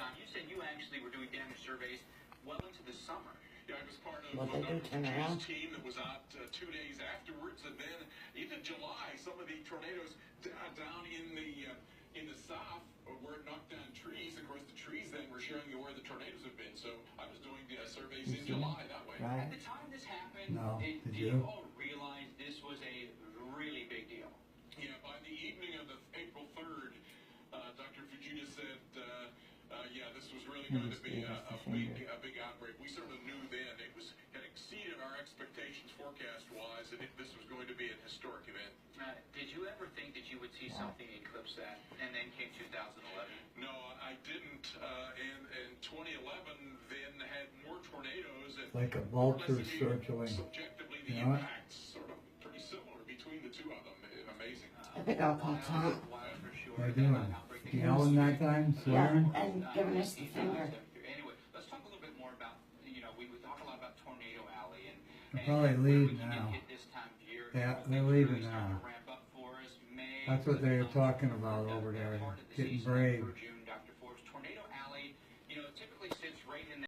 Tom, you said you actually were doing damage surveys well into the summer. Yeah, I was part of What they do, turn around? team that was out 2 days afterwards, and then into July, some of the tornadoes down in the south where it knocked down trees. Of course, the trees then were showing you where the tornadoes have been. So I was doing surveys in July that way. At Right. the time this happened, No, did did you you? all realize this was a really big deal? Yeah, by the evening of the April 3rd, Dr. Fujita said, yeah, this was really going to be a big outbreak. We sort of knew then it had exceeded our expectations forecast-wise, and this was going to be an historic event. Did you ever think that you would see something eclipse that? And then came 2011. No, I didn't. And 2011 then had more tornadoes. And Like a vulture circling. Subjectively, the You know? impacts sort of pretty similar between the two of them. Amazing. A big old call, Tom. For sure. What are you doing? Yelling that time? Yeah, Swearing? and giving us the finger. Anyway, let's talk a little bit more about, we talk a lot about Tornado Alley and They're probably when we leaving can now. get this time of year. Yeah, things they're really leaving start to now. ramp up for us. May, That's what they were talking about over there, part of the getting season brave. through June